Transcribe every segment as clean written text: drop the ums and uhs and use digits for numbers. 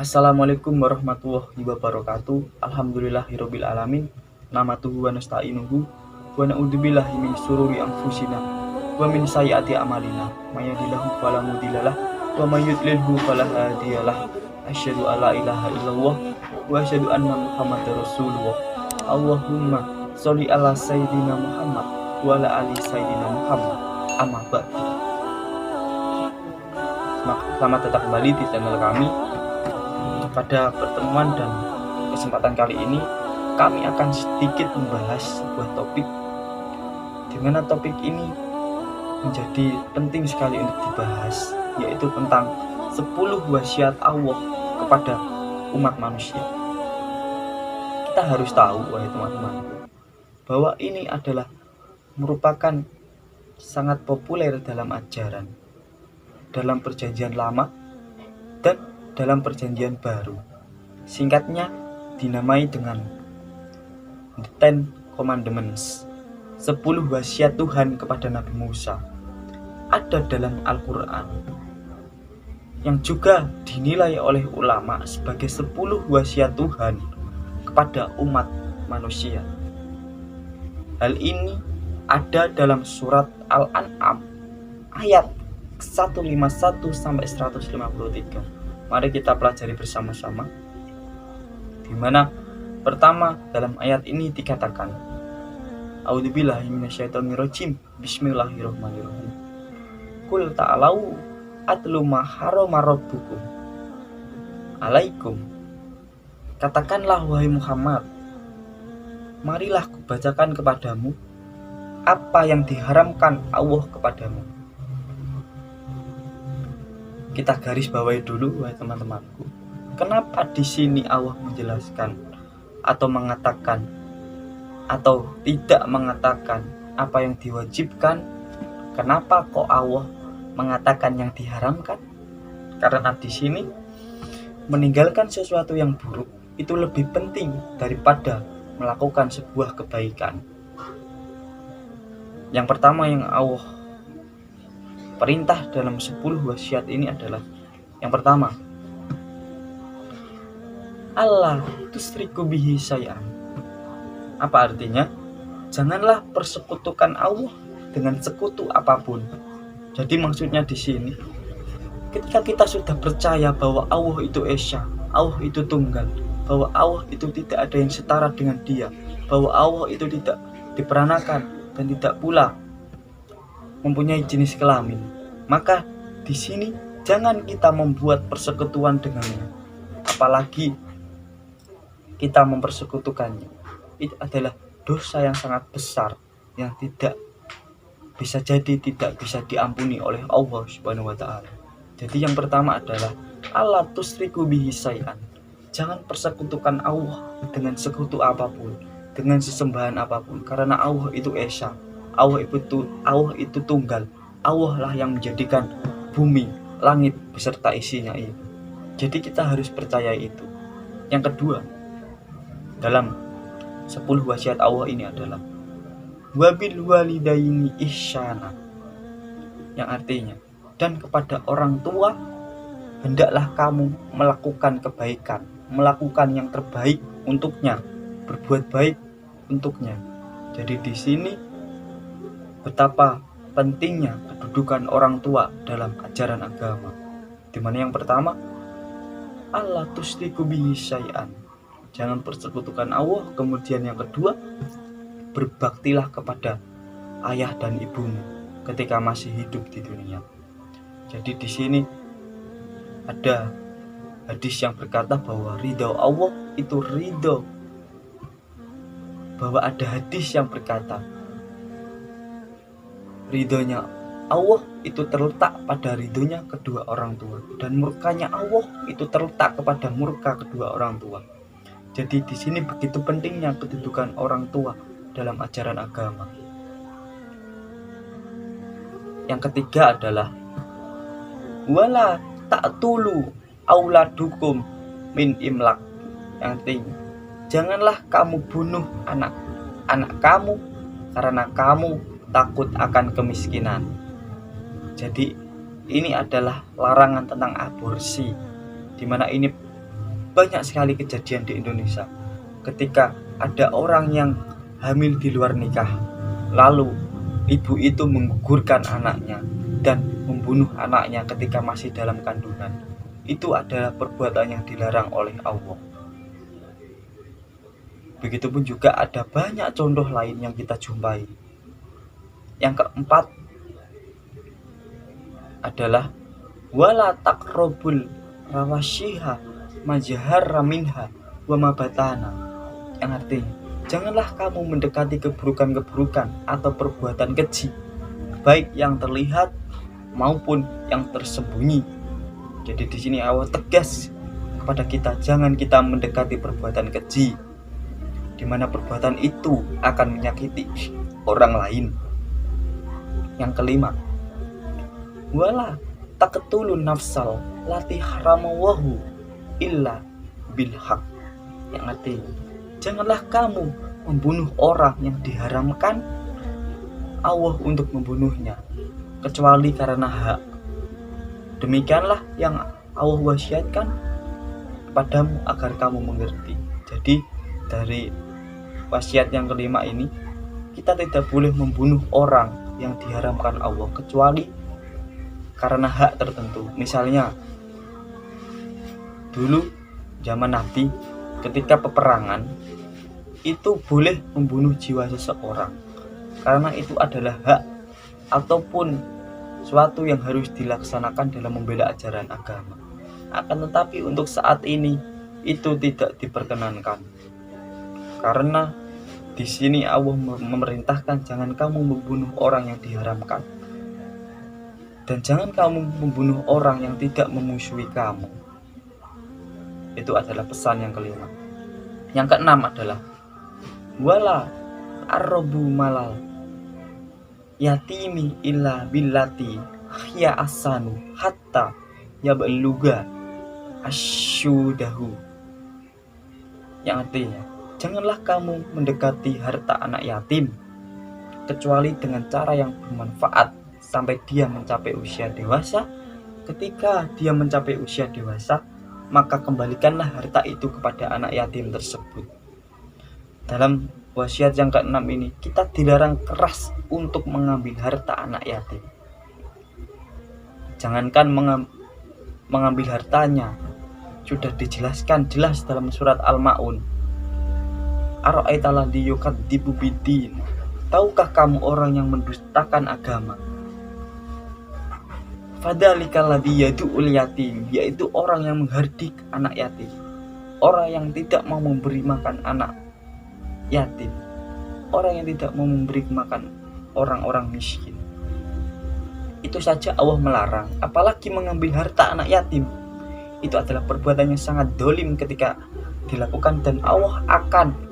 Assalamualaikum warahmatullahi wabarakatuh. Alhamdulillahirabbil alamin. Namatuhu wa nasta'inuhu wa na'udzubillahi min syururi anfusina wa min sayyiati a'malina. May yahdihillahu fala mudhillalah wa may yudlilhu fala hadiyalah. Asyhadu alla ilaha illallah wa asyhadu anna Muhammadar Rasulullah. Allahumma sholli ala sayyidina Muhammad wa ala ali sayyidina Muhammad. Amma ba'du. Selamat datang kembali di channel kami. Pada pertemuan dan kesempatan kali ini kami akan sedikit membahas sebuah topik, di mana topik ini menjadi penting sekali untuk dibahas, yaitu tentang 10 wasiat Allah kepada umat manusia. Kita harus tahu, wahai teman-teman, bahwa ini adalah merupakan sangat populer dalam ajaran, dalam perjanjian lama dan dalam perjanjian baru. Singkatnya dinamai dengan The Ten Commandments, 10 wasiat Tuhan kepada Nabi Musa. Ada dalam Al-Quran, yang juga dinilai oleh ulama sebagai 10 wasiat Tuhan kepada umat manusia. Hal ini ada dalam surat Al-An'am ayat 151 sampai 153. Mari kita pelajari bersama-sama. Di mana pertama dalam ayat ini dikatakan, A'udzubillahi minasyaitonirrajim. Bismillahirrahmanirrahim. Qul ta'alau atlu ma harama rabbukum alaikum. Katakanlah wahai Muhammad, marilah kubacakan kepadamu apa yang diharamkan Allah kepadamu. Kita garis bawahi dulu, wahai teman-temanku. Kenapa di sini Allah menjelaskan atau mengatakan atau tidak mengatakan apa yang diwajibkan? Kenapa kok Allah mengatakan yang diharamkan? Karena di sini meninggalkan sesuatu yang buruk itu lebih penting daripada melakukan sebuah kebaikan. Yang pertama yang Allah perintah dalam 10 wasiat ini adalah, yang pertama, Allah tusriku bihi syai'an. Apa artinya? Janganlah persekutukan Allah dengan sekutu apapun. Jadi maksudnya di sini, ketika kita sudah percaya bahwa Allah itu esa, Allah itu tunggal, bahwa Allah itu tidak ada yang setara dengan Dia, bahwa Allah itu tidak diperanakan dan tidak pula mempunyai jenis kelamin, maka di sini jangan kita membuat persekutuan dengannya, apalagi kita mempersekutukannya. Itu adalah dosa yang sangat besar yang tidak bisa diampuni oleh Allah Subhanahu wa taala. Jadi yang pertama adalah Allah tusriku bihi syai'an. Jangan persekutukan Allah dengan sekutu apapun, dengan sesembahan apapun, karena Allah itu esa. Allah itu tunggal. Allah lah yang menjadikan bumi, langit beserta isinya itu. Jadi kita harus percaya itu. Yang kedua, dalam 10 wasiat Allah ini adalah wabil walidaini ihsana, yang artinya, dan kepada orang tua hendaklah kamu melakukan kebaikan, melakukan yang terbaik untuknya, berbuat baik untuknya. Jadi di sini betapa pentingnya kedudukan orang tua dalam ajaran agama. Di mana yang pertama, Allah tusriku bihi syai'an. Jangan persekutukan Allah. Kemudian yang kedua, berbaktilah kepada ayah dan ibumu ketika masih hidup di dunia. Jadi di sini ada hadis yang berkata bahwa ridho Allah itu ridho. Bahwa ada hadis yang berkata ridhonya Allah itu terletak pada ridhonya kedua orang tua, dan murkanya Allah itu terletak kepada murka kedua orang tua. Jadi di sini begitu pentingnya kedudukan orang tua dalam ajaran agama. Yang ketiga adalah wala ta'tulu auladukum min imlak. Yang artinya, janganlah kamu bunuh anak kamu karena kamu takut akan kemiskinan. Jadi ini adalah larangan tentang aborsi, di mana ini Banyak sekali kejadian di Indonesia ketika ada orang yang hamil di luar nikah, lalu ibu itu menggugurkan anaknya dan membunuh anaknya ketika masih dalam kandungan. Itu adalah perbuatan yang dilarang oleh Allah. Begitupun juga ada banyak contoh lain yang kita jumpai. Yang keempat adalah wala taqrabul rawashiha majharra minha wa mabatana, yang artinya janganlah kamu mendekati keburukan-keburukan atau perbuatan keji, baik yang terlihat maupun yang tersembunyi. Jadi di sini Allah tegas kepada kita, jangan kita mendekati perbuatan keji, di mana perbuatan itu akan menyakiti orang lain. Yang kelima, wala taqtulun nafsal lati haramawahu illa bilhaq, yang artinya janganlah kamu membunuh orang yang diharamkan Allah untuk membunuhnya kecuali karena hak. Demikianlah yang Allah wasiatkan kepadamu agar kamu mengerti. Jadi dari wasiat yang kelima ini, kita tidak boleh membunuh orang yang diharamkan Allah kecuali karena hak tertentu. Misalnya dulu zaman Nabi ketika peperangan itu boleh membunuh jiwa seseorang karena itu adalah hak ataupun suatu yang harus dilaksanakan dalam membela ajaran agama. Akan tetapi untuk saat ini itu tidak diperkenankan, karena di sini Allah memerintahkan jangan kamu membunuh orang yang diharamkan dan jangan kamu membunuh orang yang tidak memusuhi kamu. Itu adalah pesan yang kelima. Yang keenam adalah wala arrobu malal yatimi illa billati hiya asanu hatta yabluga asyudahu, yang artinya janganlah kamu mendekati harta anak yatim kecuali dengan cara yang bermanfaat sampai dia mencapai usia dewasa. Ketika dia mencapai usia dewasa, maka kembalikanlah harta itu kepada anak yatim tersebut. Dalam wasiat yang keenam ini, kita dilarang keras untuk mengambil harta anak yatim. Jangankan mengambil hartanya, sudah dijelaskan jelas dalam surat Al-Ma'un. Ara'aita alladzi yukadzibu biddin, tahukah kamu orang yang mendustakan agama? Fadzalikal ladzi yad'ul yatim, yaitu orang yang menghardik anak yatim, orang yang tidak mau memberi makan anak yatim, orang yang tidak mau memberi makan orang-orang miskin. Itu saja Allah melarang, apalagi mengambil harta anak yatim. Itu adalah perbuatan yang sangat dolim ketika dilakukan, dan Allah akan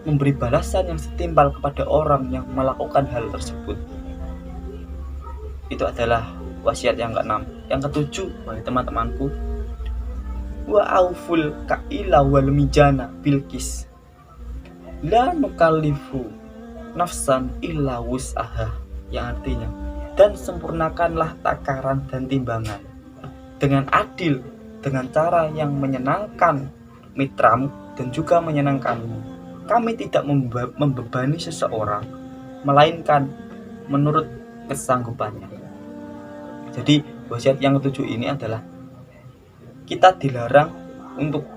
memberi balasan yang setimpal kepada orang yang melakukan hal tersebut. Itu adalah wasiat yang keenam. Yang ketujuh, wahai teman-temanku, wa auful kaila wal mijana bilqis, la nukallifu nafsan illa wus'aha, yang artinya dan sempurnakanlah takaran dan timbangan dengan adil, dengan cara yang menyenangkan mitramu dan juga menyenangkanmu. Kami tidak membebani seseorang melainkan menurut kesanggupannya. Jadi wasiat yang ketujuh ini adalah kita dilarang untuk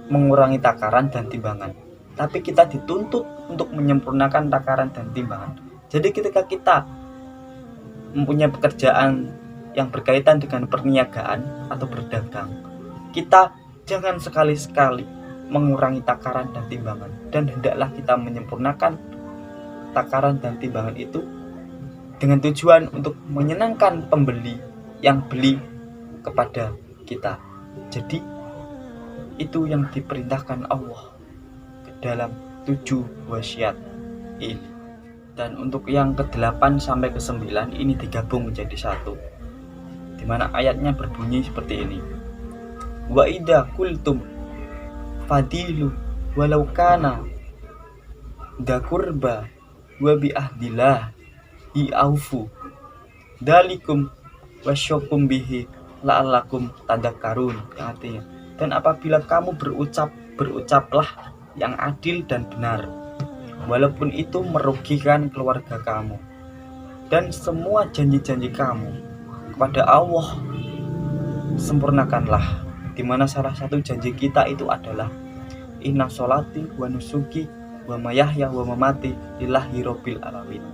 mengurangi takaran dan timbangan, tapi kita dituntut untuk menyempurnakan takaran dan timbangan. Jadi ketika kita mempunyai pekerjaan yang berkaitan dengan perniagaan atau berdagang, kita jangan sekali-sekali mengurangi takaran dan timbangan, dan hendaklah kita menyempurnakan takaran dan timbangan itu dengan tujuan untuk menyenangkan pembeli yang beli kepada kita. Jadi itu yang diperintahkan Allah dalam 7 wasiat ini. Dan untuk yang ke-8 sampai ke-9 ini digabung menjadi satu, dimana ayatnya berbunyi seperti ini. Wa idza qultum fadilu walau kana da qurba wa bi ahdillah i'aufu dalikum wasyakum bihi la'allakum tadakkarun, yang artinya Dan apabila kamu berucap, berucaplah yang adil dan benar, walaupun itu merugikan keluarga kamu. Dan semua janji-janji kamu kepada Allah sempurnakanlah, di mana salah satu janji kita itu adalah inna sholati wa nusuki wa mayahya wa mamati lillahi rabbil alamin.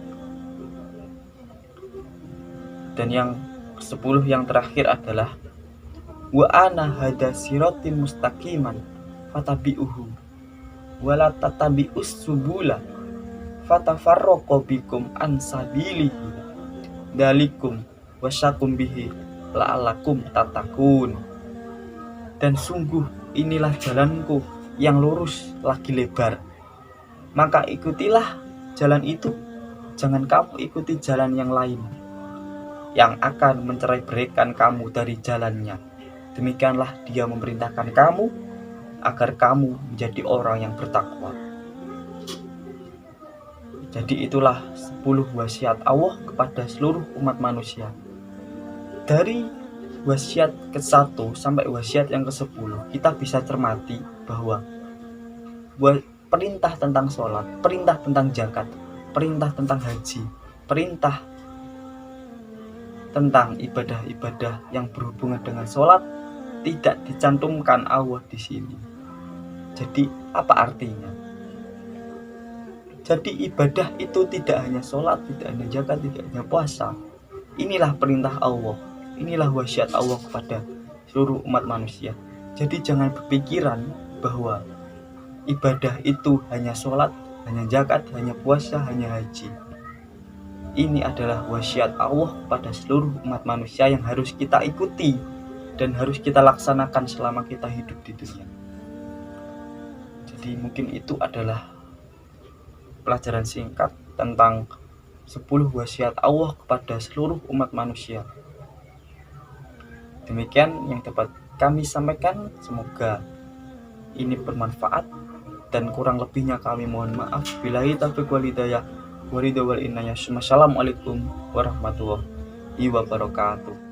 Dan yang 10 yang terakhir adalah wa ana hada siratin mustaqiman fatabi'uhu wa la tatabi'us subula fatafarraqu bikum an sabilihi dalikum wasyakum bihi la'allakum tatakun. Dan sungguh inilah jalanku yang lurus lagi lebar, maka ikutilah jalan itu, jangan kamu ikuti jalan yang lain yang akan mencerai-beraikan kamu dari jalannya. Demikianlah dia memerintahkan kamu agar kamu menjadi orang yang bertakwa. Jadi itulah 10 wasiat Allah kepada seluruh umat manusia. Dari wasiat ke-1 sampai wasiat yang ke-10 kita bisa cermati bahwa perintah tentang sholat, perintah tentang zakat, perintah tentang haji, perintah tentang ibadah-ibadah yang berhubungan dengan sholat tidak dicantumkan Allah di sini. Jadi apa artinya? Jadi ibadah itu tidak hanya sholat, tidak hanya zakat, tidak hanya puasa. Inilah perintah Allah, inilah wasiat Allah kepada seluruh umat manusia. Jadi jangan berpikiran bahwa ibadah itu hanya sholat, hanya zakat, hanya puasa, hanya haji. Ini adalah wasiat Allah kepada seluruh umat manusia yang harus kita ikuti dan harus kita laksanakan selama kita hidup di dunia. Jadi mungkin itu adalah pelajaran singkat tentang 10 wasiat Allah kepada seluruh umat manusia. Demikian yang dapat kami sampaikan, semoga ini bermanfaat dan kurang lebihnya kami mohon maaf. Billahi taufiq wal hidayah. Wassalamualaikum warahmatullahi wabarakatuh.